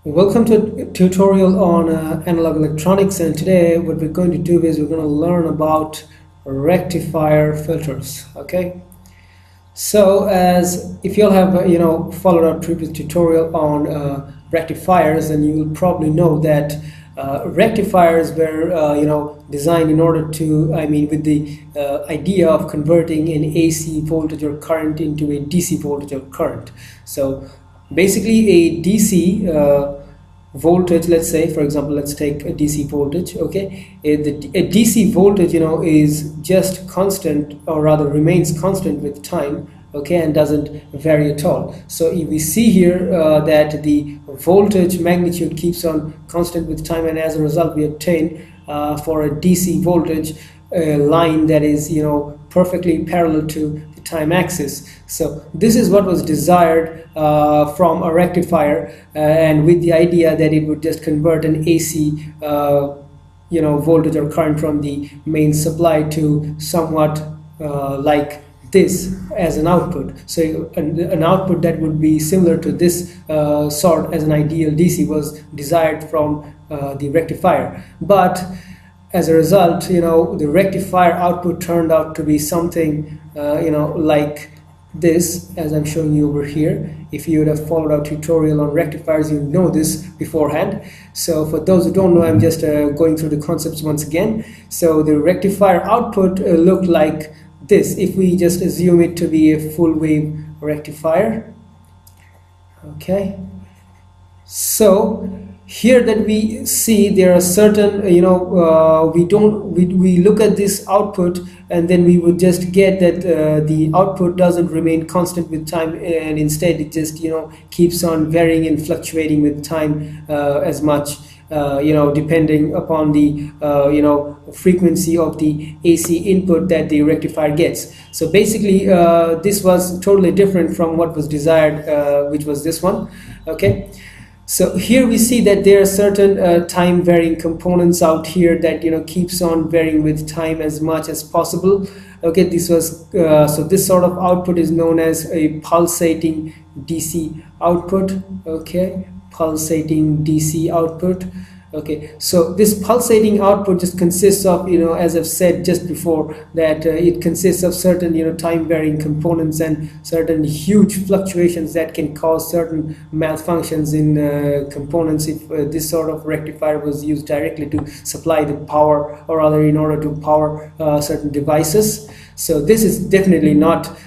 Welcome to a tutorial on analog electronics, and today what we're going to do is we're going to learn about rectifier filters. Okay, so as if you'll have followed our previous tutorial on rectifiers, then you will probably know that rectifiers were designed in order to, with the idea of converting an AC voltage or current into a DC voltage or current. So basically a DC voltage, let's say, for example, let's take a DC voltage. Okay, a DC voltage is just constant, or rather remains constant with time, okay, and doesn't vary at all. So if we see here that the voltage magnitude keeps on constant with time, and as a result we obtain for a DC voltage a line that is perfectly parallel to the time axis. So this is what was desired from a rectifier, and with the idea that it would just convert an AC voltage or current from the main supply to somewhat like this as an output. So an output that would be similar to this sort as an ideal DC was desired from the rectifier. But as a result, the rectifier output turned out to be something like this, as I'm showing you over here. If you would have followed our tutorial on rectifiers, you know this beforehand. So for those who don't know, I'm just going through the concepts once again. So the rectifier output looked like this, if we just assume it to be a full wave rectifier. Okay, so here that we see there are certain we look at this output, and then we would just get that the output doesn't remain constant with time, and instead it just keeps on varying and fluctuating with time as much depending upon the frequency of the AC input that the rectifier gets. So basically this was totally different from what was desired, which was this one. Okay, so here we see that there are certain time varying components out here that keeps on varying with time as much as possible. Okay, this was so this sort of output is known as a pulsating DC output. Okay, pulsating DC output. Okay, so this pulsating output just consists of, as I've said just before, that it consists of certain time varying components and certain huge fluctuations that can cause certain malfunctions in components if this sort of rectifier was used directly to supply the power, or rather in order to power certain devices. So this is definitely not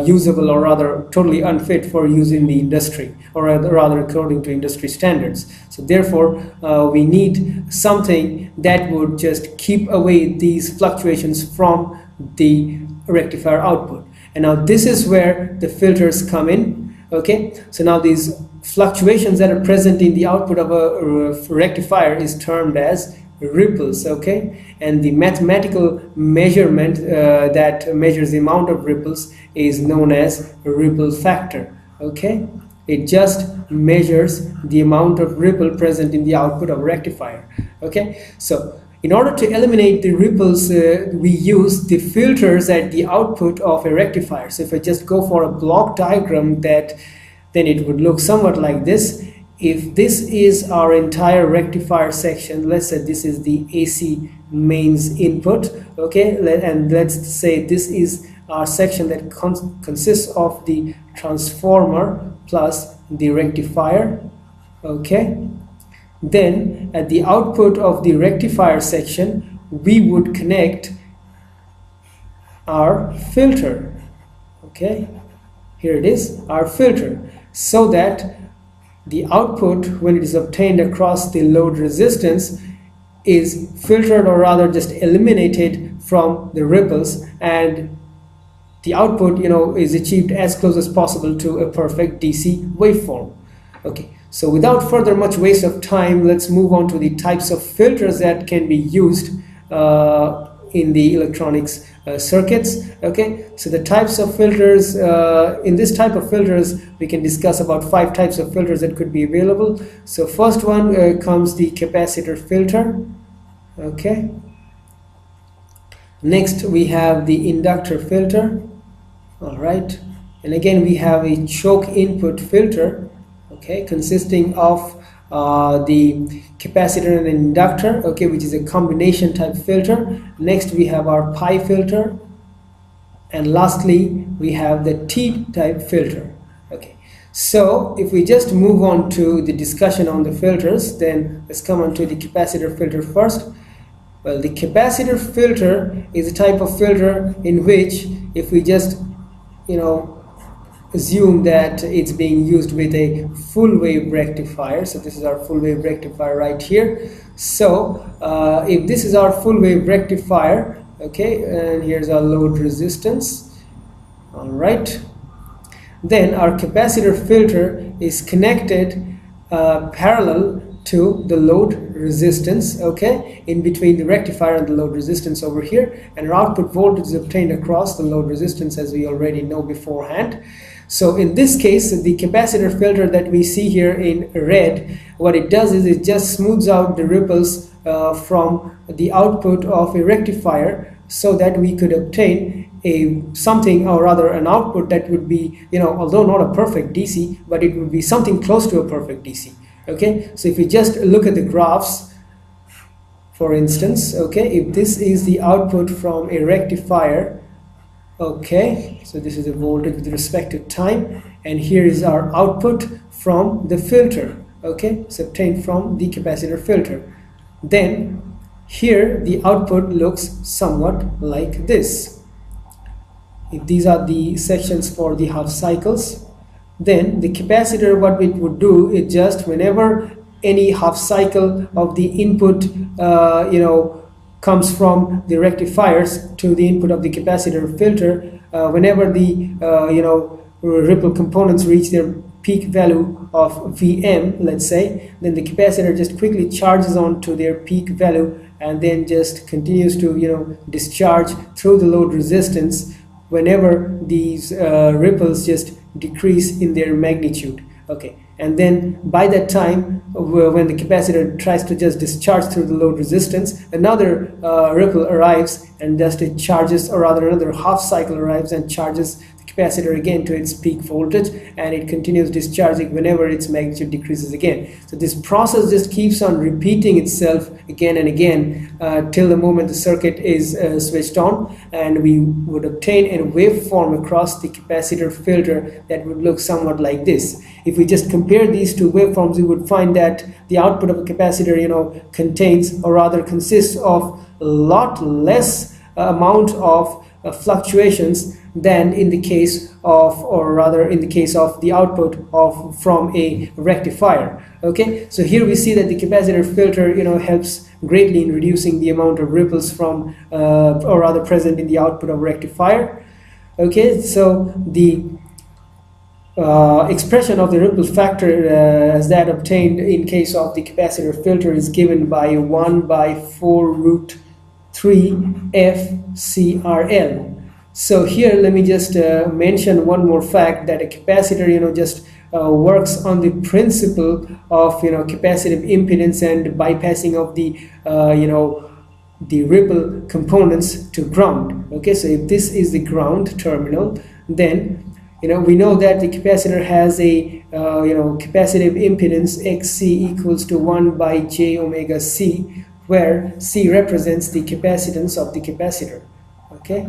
usable, or rather totally unfit for use in the industry, or rather according to industry standards. So therefore we need something that would just keep away these fluctuations from the rectifier output. And now this is where the filters come in. Okay, so now these fluctuations that are present in the output of a rectifier is termed as ripples. Okay, and the mathematical measurement that measures the amount of ripples is known as ripple factor. Okay, it just measures the amount of ripple present in the output of a rectifier. Okay, so in order to eliminate the ripples, we use the filters at the output of a rectifier. So if I just go for a block diagram, then it would look somewhat like this. If this is our entire rectifier section, let's say this is the AC mains input, okay, and let's say this is our section that consists of the transformer plus the rectifier. Okay, then at the output of the rectifier section we would connect our filter. Okay, here it is, our filter, so that the output, when it is obtained across the load resistance, is filtered, or rather just eliminated from the ripples, and the output is achieved as close as possible to a perfect DC waveform. Okay, so without further much waste of time, let's move on to the types of filters that can be used in the electronics circuits. Okay, so the types of filters, in this type of filters we can discuss about 5 types of filters that could be available. So first one comes the capacitor filter. Okay, next we have the inductor filter. All right, and again we have a choke input filter, okay, consisting of the capacitor and inductor, okay, which is a combination type filter. Next we have our pi filter, and lastly we have the T type filter. Okay, so if we just move on to the discussion on the filters, then let's come on to the capacitor filter first. Well, the capacitor filter is a type of filter in which, if we just assume that it's being used with a full wave rectifier, so this is our full wave rectifier right here. So if this is our full wave rectifier, okay, and here's our load resistance, all right, then our capacitor filter is connected parallel to the load resistance, okay, in between the rectifier and the load resistance over here, and our output voltage is obtained across the load resistance, as we already know beforehand. So in this case, the capacitor filter that we see here in red, what it does is it just smooths out the ripples from the output of a rectifier, so that we could obtain something, or rather an output that would be, although not a perfect DC, but it would be something close to a perfect DC. Okay, so if we just look at the graphs, for instance, okay, if this is the output from a rectifier, okay, so this is the voltage with respect to time, and here is our output from the filter, okay, it's obtained from the capacitor filter. Then here the output looks somewhat like this. If these are the sections for the half cycles, then the capacitor, what it would do is just whenever any half cycle of the input comes from the rectifiers to the input of the capacitor filter, whenever the ripple components reach their peak value of Vm, let's say, then the capacitor just quickly charges on to their peak value and then just continues to discharge through the load resistance whenever these ripples just decrease in their magnitude. Okay, and then by that time, when the capacitor tries to just discharge through the load resistance, another ripple arrives and just it charges, or rather another half cycle arrives and charges the capacitor again to its peak voltage, and it continues discharging whenever its magnitude decreases again. So this process just keeps on repeating itself again and again till the moment the circuit is switched on, and we would obtain a waveform across the capacitor filter that would look somewhat like this. If we just compare these two waveforms, we would find that the output of a capacitor contains, or rather consists of, a lot less amount of fluctuations than in the case of, or rather in the case of the output from a rectifier. Okay, so here we see that the capacitor filter helps greatly in reducing the amount of ripples from or rather present in the output of rectifier. Okay, so the expression of the ripple factor as that obtained in case of the capacitor filter is given by 1/4√3 FCRL. So here let me just mention one more fact, that a capacitor just works on the principle of capacitive impedance and bypassing of the the ripple components to ground. Okay, so if this is the ground terminal, then we know that the capacitor has a capacitive impedance XC equals to 1/j⍵c, where C represents the capacitance of the capacitor. Okay,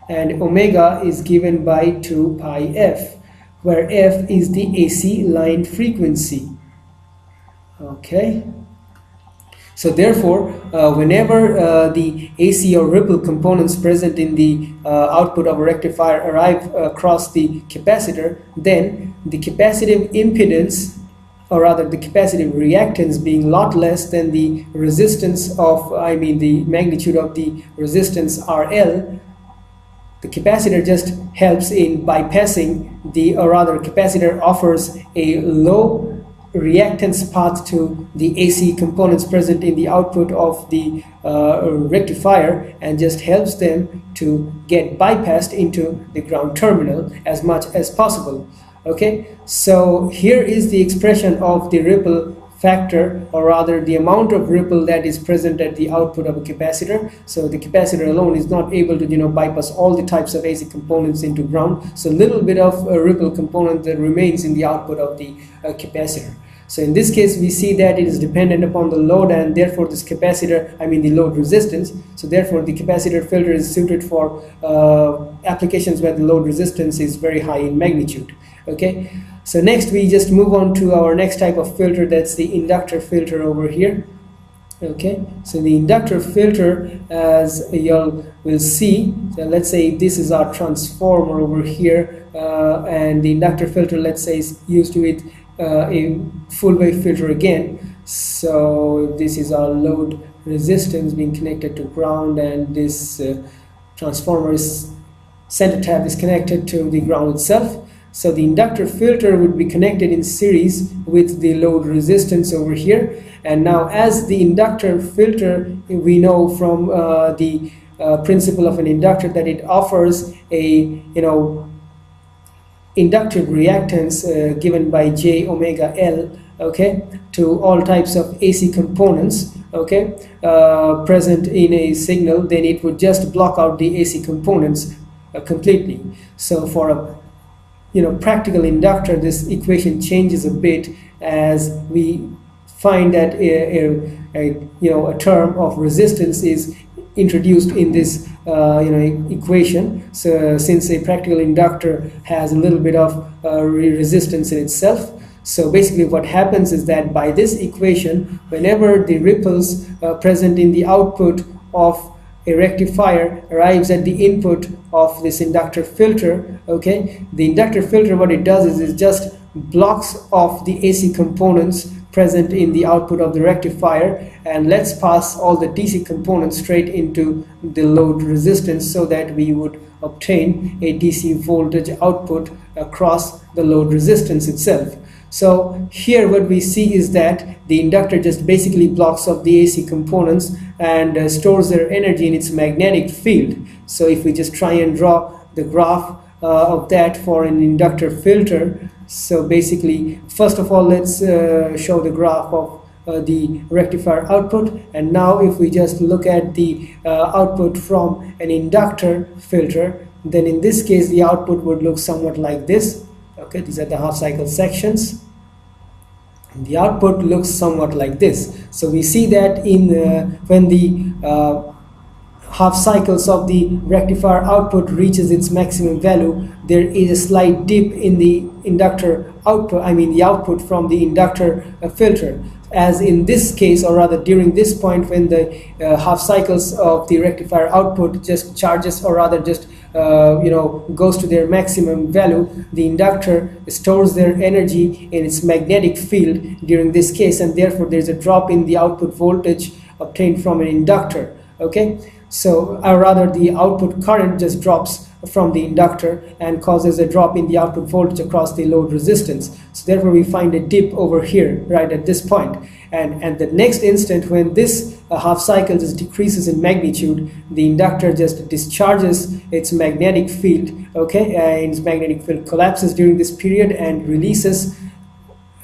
and omega is given by 2πf, where f is the AC line frequency. Okay, so therefore whenever the AC or ripple components present in the output of a rectifier arrive across the capacitor, then the capacitive impedance, or rather the capacitive reactance, being a lot less than the resistance of, the magnitude of the resistance RL, the capacitor just helps in bypassing the, or rather capacitor offers a low reactance path to the AC components present in the output of the rectifier, and just helps them to get bypassed into the ground terminal as much as possible. Okay, so here is the expression of the ripple factor, or rather the amount of ripple that is present at the output of a capacitor. So the capacitor alone is not able to bypass all the types of AC components into ground, so little bit of a ripple component that remains in the output of the capacitor. So in this case, we see that it is dependent upon the load, and therefore this capacitor, I mean the load resistance, so therefore the capacitor filter is suited for applications where the load resistance is very high in magnitude. Okay, so next we just move on to our next type of filter, that's the inductor filter over here. Okay, so the inductor filter, as y'all will see, so let's say this is our transformer over here, and the inductor filter, let's say, is used with a full wave filter again. So this is our load resistance being connected to ground, and this transformer is center tap is connected to the ground itself. So the inductor filter would be connected in series with the load resistance over here. And now, as the inductor filter, we know from the principle of an inductor that it offers a inductive reactance given by J omega L, okay, to all types of AC components, okay, present in a signal. Then it would just block out the AC components completely. So for a practical inductor, this equation changes a bit, as we find that a term of resistance is introduced in this equation. So since a practical inductor has a little bit of resistance in itself, so basically what happens is that by this equation, whenever the ripples present in the output of a rectifier arrives at the input of this inductor filter, okay, the inductor filter, what it does is it just blocks off the AC components present in the output of the rectifier, and let's pass all the DC components straight into the load resistance, so that we would obtain a DC voltage output across the load resistance itself. So here what we see is that the inductor just basically blocks off the AC components and stores their energy in its magnetic field. So if we just try and draw the graph of that for an inductor filter, so basically first of all let's show the graph of the rectifier output, and now if we just look at the output from an inductor filter, then in this case the output would look somewhat like this. Okay, these are the half cycle sections. The output looks somewhat like this. So we see that in when the half cycles of the rectifier output reaches its maximum value, there is a slight dip in the inductor output, I mean the output from the inductor filter. As in this case, or rather during this point, when the half cycles of the rectifier output just charges, or rather just goes to their maximum value, the inductor stores their energy in its magnetic field during this case, and therefore there's a drop in the output voltage obtained from an inductor. Okay, so or rather the output current just drops from the inductor and causes a drop in the output voltage across the load resistance. So therefore we find a dip over here right at this point, and at the next instant, when this half cycle just decreases in magnitude, the inductor just discharges its magnetic field, okay, and its magnetic field collapses during this period and releases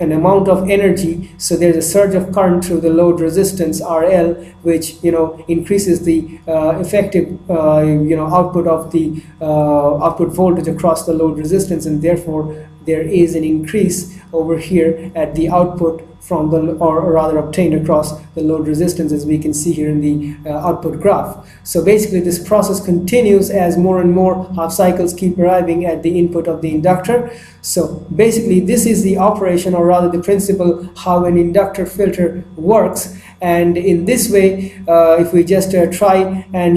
an amount of energy. So there's a surge of current through the load resistance RL, which increases the effective output of the output voltage across the load resistance, and therefore there is an increase over here at the output from the, or rather obtained across the load resistance, as we can see here in the output graph. So basically this process continues as more and more half cycles keep arriving at the input of the inductor. So basically this is the operation, or rather the principle, how an inductor filter works. And in this way, if we just try and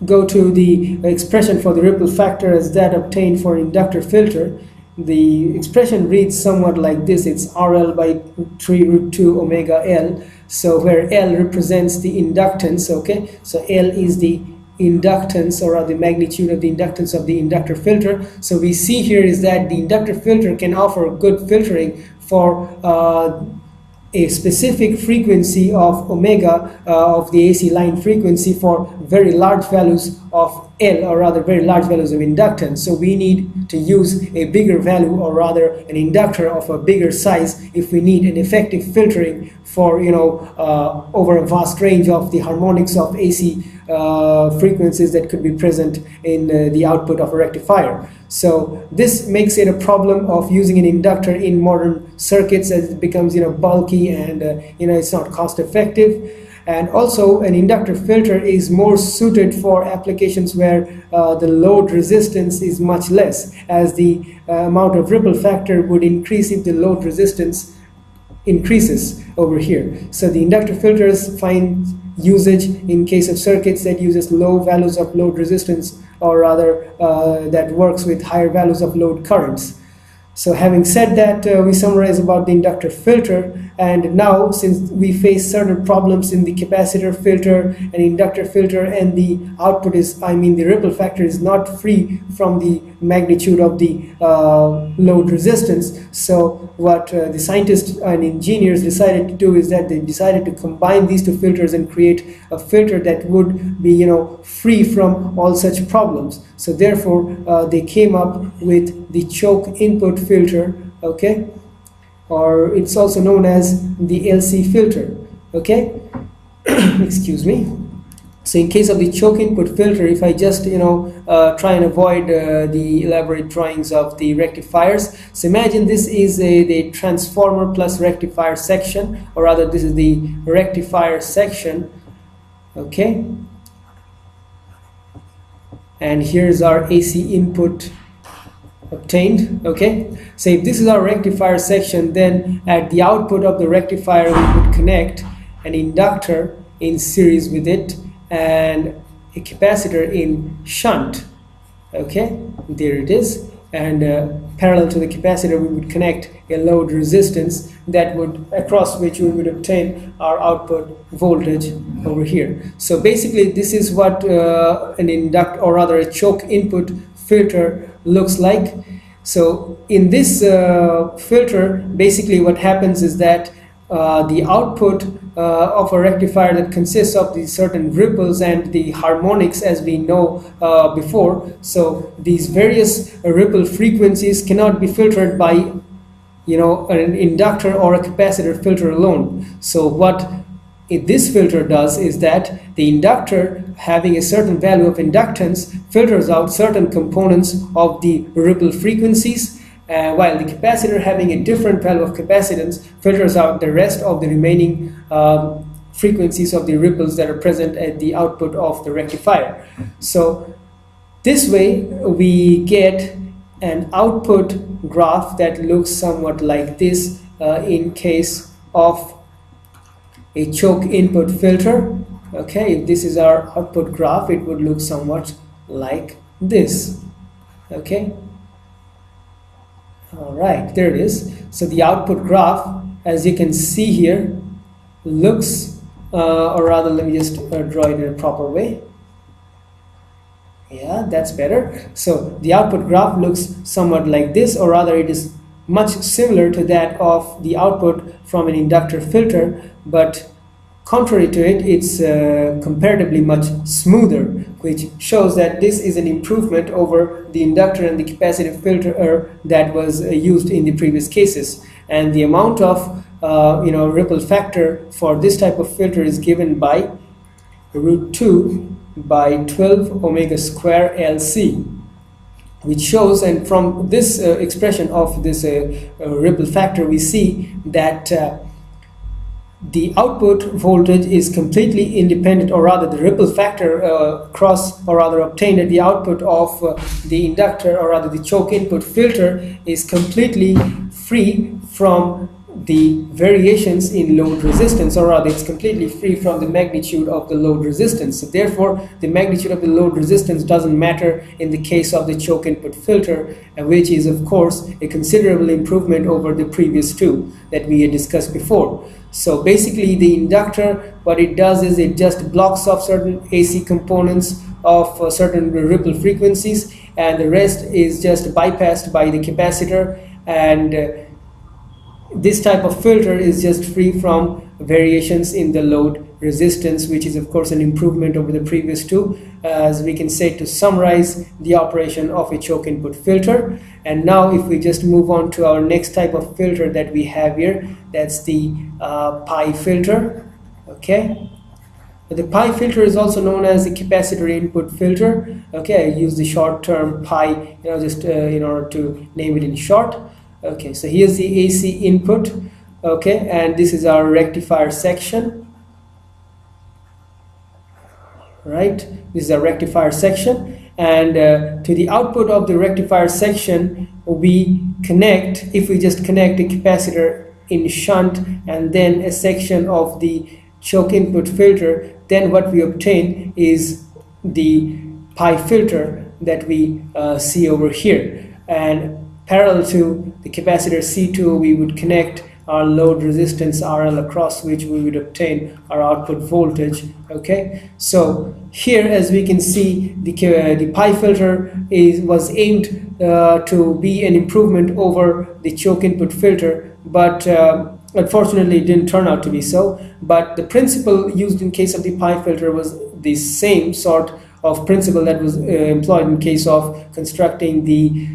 go to the expression for the ripple factor as that obtained for inductor filter, the expression reads somewhat like this. It's RL by 3 root 2 omega L. So where L represents the inductance, okay, so L is the inductance, or the magnitude of the inductance of the inductor filter. So we see here is that the inductor filter can offer good filtering for a specific frequency of omega of the AC line frequency for very large values of L, or rather very large values of inductance. So we need to use a bigger value, or rather an inductor of a bigger size, if we need an effective filtering for over a vast range of the harmonics of AC frequencies that could be present in the output of a rectifier. So this makes it a problem of using an inductor in modern circuits, as it becomes bulky and it's not cost effective. And also an inductor filter is more suited for applications where the load resistance is much less, as the amount of ripple factor would increase if the load resistance increases over here. So the inductor filters find usage in case of circuits that uses low values of load resistance, or rather that works with higher values of load currents. So having said that, we summarize about the inductor filter. And now, since we face certain problems in the capacitor filter and inductor filter, and the output is, the ripple factor is not free from the magnitude of the load resistance. So what the scientists and engineers decided to do is that they decided to combine these two filters and create a filter that would be free from all such problems. So therefore they came up with the choke input filter, okay, or it's also known as the LC filter, okay. Excuse me. So in case of the choke input filter, if I just try and avoid the elaborate drawings of the rectifiers, so imagine this is the transformer plus rectifier section, or rather this is the rectifier section, okay, and here's our AC input obtained, okay. So if this is our rectifier section, then at the output of the rectifier we would connect an inductor in series with it and a capacitor in shunt, okay, there it is. And parallel to the capacitor we would connect a load resistance that would, across which we would obtain our output voltage over here. So basically this is what an inductor, or rather a choke input filter, looks like. So in this filter, basically what happens is that the output of a rectifier that consists of these certain ripples and the harmonics, as we know before. So these various ripple frequencies cannot be filtered by an inductor or a capacitor filter alone. So what this filter does is that the inductor, having a certain value of inductance, filters out certain components of the ripple frequencies, while the capacitor, having a different value of capacitance, filters out the rest of the remaining frequencies of the ripples that are present at the output of the rectifier. So this way we get an output graph that looks somewhat like this in case of a choke input filter, okay. If this is our output graph, it would look somewhat like this, okay. All right, there it is. So the output graph, as you can see here, looks, or rather let me just draw it in a proper way. Yeah, that's better. So the output graph looks somewhat like this, or rather it is much similar to that of the output from an inductor filter, but contrary to it, it's comparatively much smoother, which shows that this is an improvement over the inductor and the capacitive filter that was used in the previous cases. And the amount of ripple factor for this type of filter is given by √2 by 12 omega square LC, which shows, and from this expression of this ripple factor, we see that the output voltage is completely independent, or rather the ripple factor obtained at the output of the inductor, or rather the choke input filter, is completely free from the variations in load resistance, or rather it's completely free from the magnitude of the load resistance. So therefore the magnitude of the load resistance doesn't matter in the case of the choke input filter, which is of course a considerable improvement over the previous two that we had discussed before. So basically the inductor, what it does is it just blocks off certain AC components of certain ripple frequencies, and the rest is just bypassed by the capacitor, and this type of filter is just free from variations in the load resistance, which is of course an improvement over the previous two, as we can say, to summarize the operation of a choke input filter. And now if we just move on to our next type of filter that we have here, that's the pi filter, okay. The pi filter is also known as the capacitor input filter. Okay, I use the short term pi, just in order to name it in short. Okay, so here's the AC input. Okay, and this is our rectifier section. Right, this is a rectifier section, and to the output of the rectifier section we connect, if we just connect a capacitor in shunt and then a section of the choke input filter, then what we obtain is the pi filter that we see over here. And parallel to the capacitor C2 we would connect our load resistance RL, across which we would obtain our output voltage. Okay, so here as we can see, the pi filter was aimed to be an improvement over the choke input filter, but unfortunately it didn't turn out to be so. But the principle used in case of the pi filter was the same sort of principle that was employed in case of constructing the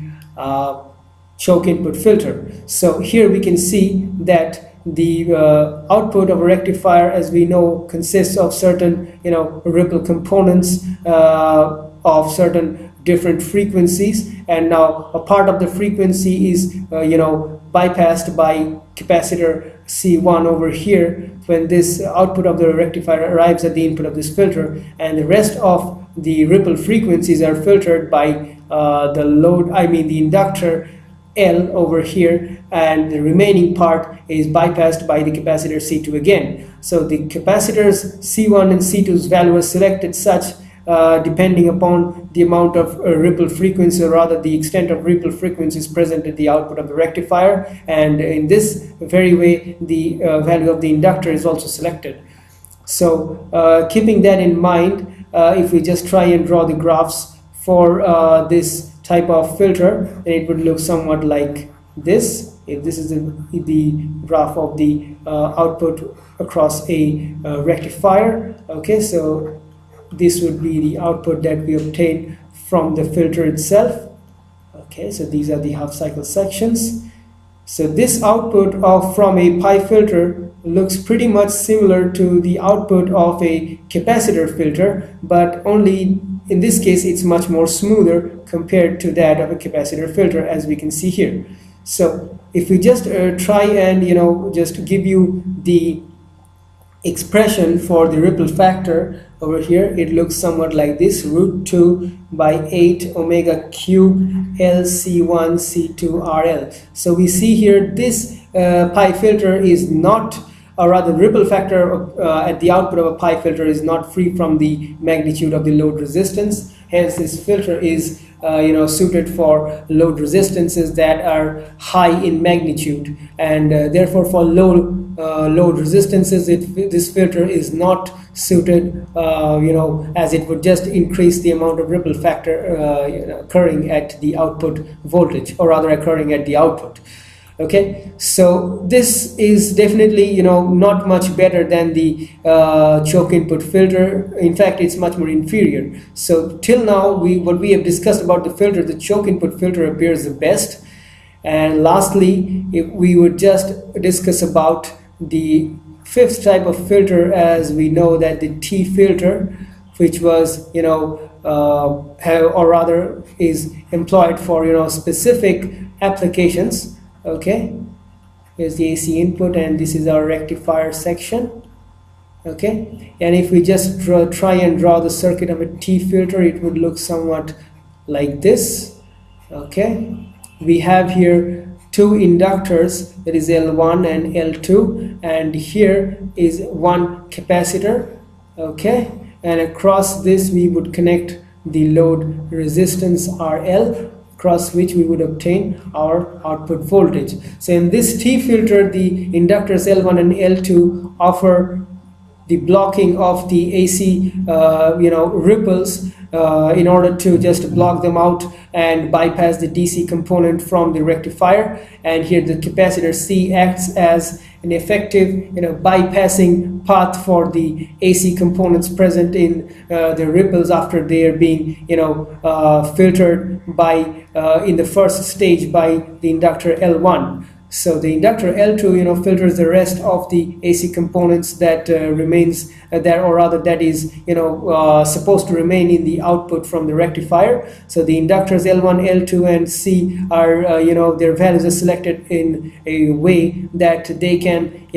choke input filter. So here we can see that the output of a rectifier, as we know, consists of certain ripple components of certain different frequencies, and now a part of the frequency is bypassed by capacitor C1 over here when this output of the rectifier arrives at the input of this filter, and the rest of the ripple frequencies are filtered by the inductor L over here, and the remaining part is bypassed by the capacitor C2 again. So the capacitors C1 and C2's value was selected such depending upon the amount of ripple frequency, or rather the extent of ripple frequencies present at the output of the rectifier, and in this very way the value of the inductor is also selected. So keeping that in mind, if we just try and draw the graphs for this type of filter, then it would look somewhat like this. If this is the graph of the output across a rectifier, okay, so this would be the output that we obtain from the filter itself. Okay, so these are the half cycle sections. So this output from a pi filter looks pretty much similar to the output of a capacitor filter, but only in this case it's much more smoother compared to that of a capacitor filter, as we can see here. So if we just try and just give you the expression for the ripple factor over here, it looks somewhat like this: √2/8 omega cube LC1 C2 RL. So we see here this pi filter is not, or rather ripple factor at the output of a pi filter is not free from the magnitude of the load resistance. Hence this filter is suited for load resistances that are high in magnitude, and therefore for low load resistances this filter is not suited, as it would just increase the amount of ripple factor occurring at the output voltage, or rather occurring at the output. Okay, so this is definitely not much better than the choke input filter. In fact, it's much more inferior. So till now what we have discussed about the filter, the choke input filter appears the best. And lastly, if we would just discuss about the fifth type of filter, as we know that the T filter, which was or rather is employed for specific applications. Okay, here's the AC input, and this is our rectifier section. Okay, and if we just try and draw the circuit of a T filter, it would look somewhat like this. Okay, we have here two inductors, that is L1 and L2, and here is one capacitor. Okay, and across this we would connect the load resistance RL, across which we would obtain our output voltage. So in this T filter, the inductors L1 and L2 offer the blocking of the AC ripples in order to just block them out and bypass the DC component from the rectifier. And here the capacitor C acts as an effective bypassing path for the AC components present in the ripples after they are being filtered by in the first stage by the inductor L1. So the inductor L2, filters the rest of the AC components that remains there, or rather that is, supposed to remain in the output from the rectifier. So the inductors L1, L2, and C are, their values are selected in a way that they can,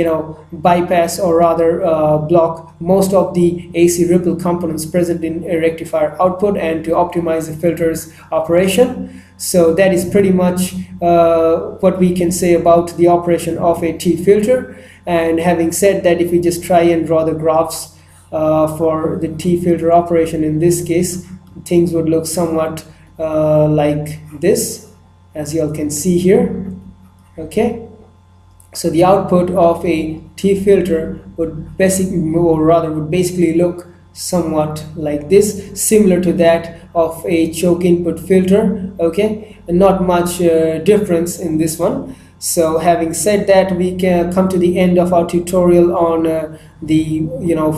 bypass or rather block most of the AC ripple components present in a rectifier output, and to optimize the filter's operation. So that is pretty much what we can say about the operation of a T filter. And having said that, if we just try and draw the graphs for the T filter operation in this case, things would look somewhat like this, as you all can see here. Okay, so the output of a T filter would basically look somewhat like this, similar to that of a choke input filter. Okay, and not much difference in this one. So having said that, we can come to the end of our tutorial on the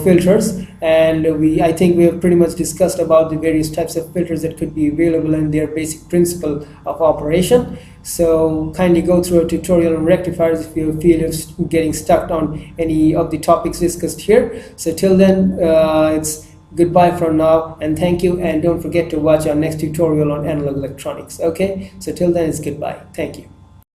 filters, and I think we have pretty much discussed about the various types of filters that could be available and their basic principle of operation. So kindly go through a tutorial on rectifiers if you feel you're getting stuck on any of the topics discussed here. So till then, it's goodbye for now, and thank you, and don't forget to watch our next tutorial on analog electronics. Okay, so till then, it's goodbye. Thank you.